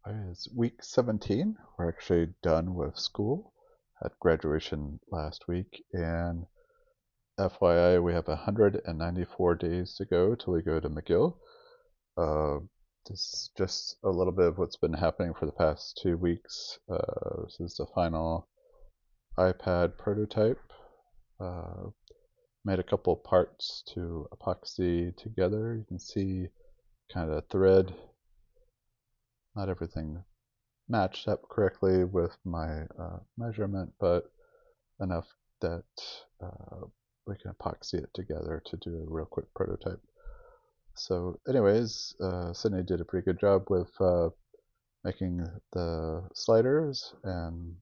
It's week 17. We're actually done with school. Had graduation last week, and FYI, we have 194 days to go till we go to McGill. Uh, this is just a little bit of what's been happening for the past 2 weeks. This is the final iPad prototype. Uh, Made a couple parts to epoxy together. You can see kind of thread. Not everything matched up correctly with my measurement, but enough that we can epoxy it together to do a real quick prototype. So anyways, Sydney did a pretty good job with making the sliders and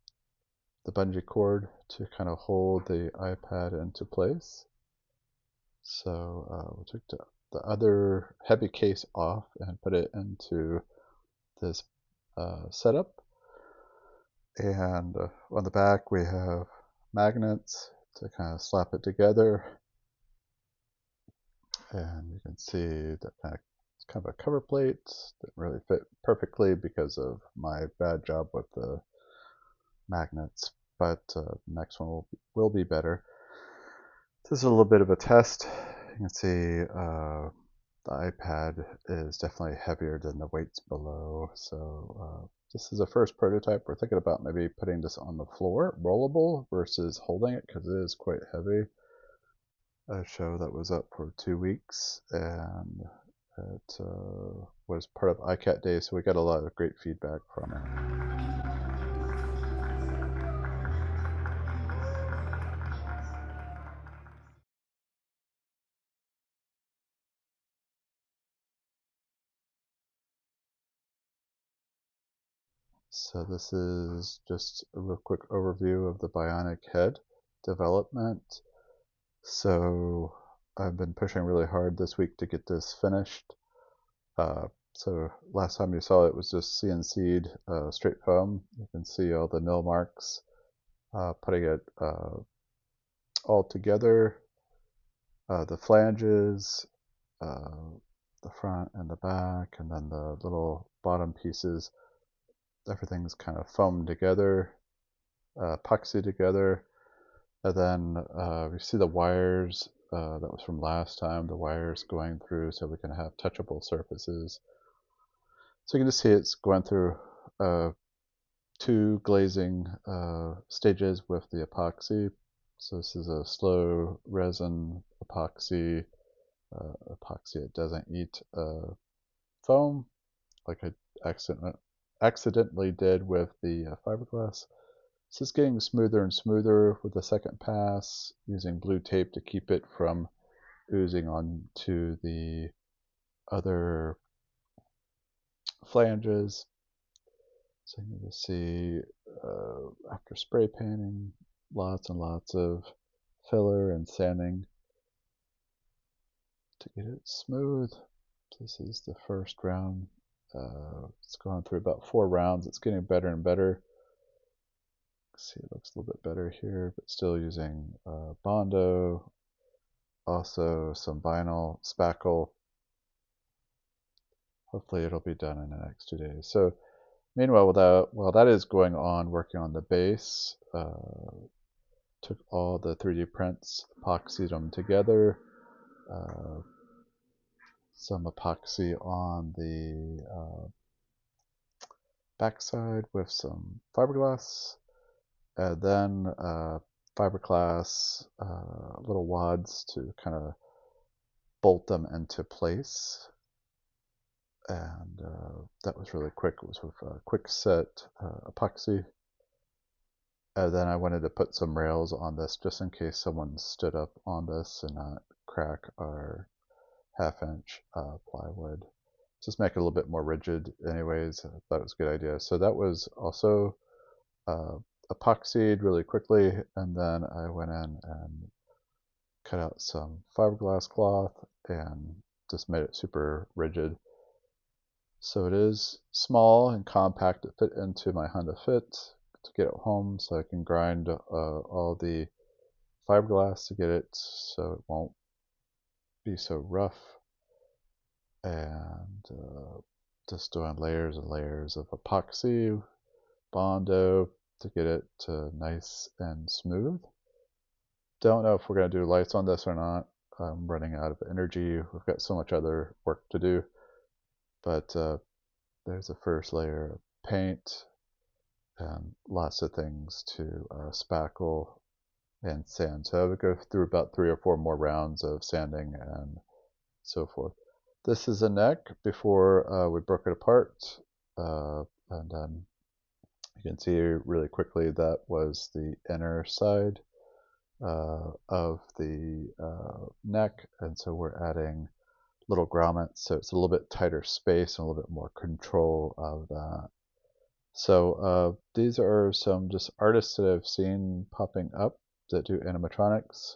the bungee cord to kind of hold the iPad into place. So we took the other heavy case off and put it into this setup. And on the back we have magnets to kind of slap it together. And you can see that it's kind of a cover plate. Didn't really fit perfectly because of my bad job with the magnets, but the next one will be better. This is a little bit of a test. You can see the iPad is definitely heavier than the weights below. So this is a first prototype. We're thinking about maybe putting this on the floor, rollable, versus holding it because it is quite heavy. A show that was up for 2 weeks, and it was part of ICAT Day, so we got a lot of great feedback from it. So this is just a real quick overview of the bionic head development. So I've been pushing really hard this week to get this finished. So last time you saw it was just CNC'd straight foam. You can see all the mill marks. Putting it all together, the flanges, the front and the back, and then the little bottom pieces. Everything's kind of foamed together, epoxy together. And then we see the wires that was from last time, the wires going through so we can have touchable surfaces. So you can just see it's going through 2 glazing stages with the epoxy. So this is a slow resin epoxy. Epoxy, it doesn't eat foam like I accidentally did with the fiberglass. So it's getting smoother and smoother with the second pass, using blue tape to keep it from oozing onto the other flanges. So you can see after spray painting, lots and lots of filler and sanding to get it smooth. This is the first round. It's gone through about 4 rounds. It's getting better and better. See, it looks a little bit better here, but still using Bondo, also some vinyl spackle. Hopefully it'll be done in the next 2 days. So meanwhile, while that is going on, working on the base, took all the 3D prints, epoxied them together, some epoxy on the backside with some fiberglass, and then fiberglass little wads to kind of bolt them into place. And that was really quick. It was with quick set epoxy. And then I wanted to put some rails on this just in case someone stood up on this and not crack our 1/2-inch plywood. Just make it a little bit more rigid anyways. I thought it was a good idea. So that was also epoxied really quickly, and then I went in and cut out some fiberglass cloth and just made it super rigid. So it is small and compact. It fit into my Honda Fit to get it home, so I can grind all the fiberglass to get it so it won't be so rough. And just doing layers and layers of epoxy, Bondo to get it nice and smooth. Don't know if we're going to do lights on this or not. I'm running out of energy. We've got so much other work to do. But there's the first layer of paint and lots of things to spackle and sand. So I would go through about 3 or 4 more rounds of sanding and so forth. This is a neck before we broke it apart. And then you can see really quickly that was the inner side of the neck. And so we're adding little grommets, so it's a little bit tighter space and a little bit more control of that. So these are some just artists that I've seen popping up that do animatronics.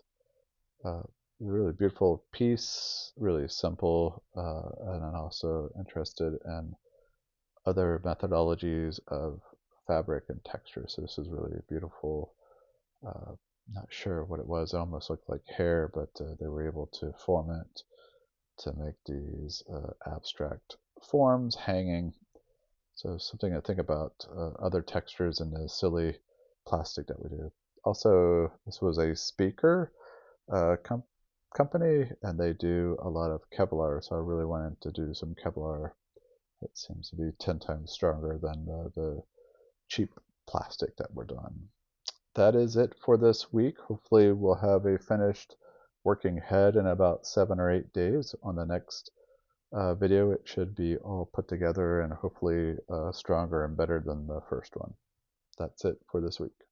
Really beautiful piece, really simple, and I'm also interested in other methodologies of fabric and texture. So this is really beautiful. Not sure what it was. It almost looked like hair, but they were able to form it to make these abstract forms hanging. So something to think about, other textures in the silly plastic that we do. Also, this was a speaker company, and they do a lot of Kevlar, so I really wanted to do some Kevlar. It seems to be 10 times stronger than the cheap plastic that we're doing. That is it for this week. Hopefully we'll have a finished working head in about 7 or 8 days. On the next video, it should be all put together and hopefully stronger and better than the first one. That's it for this week.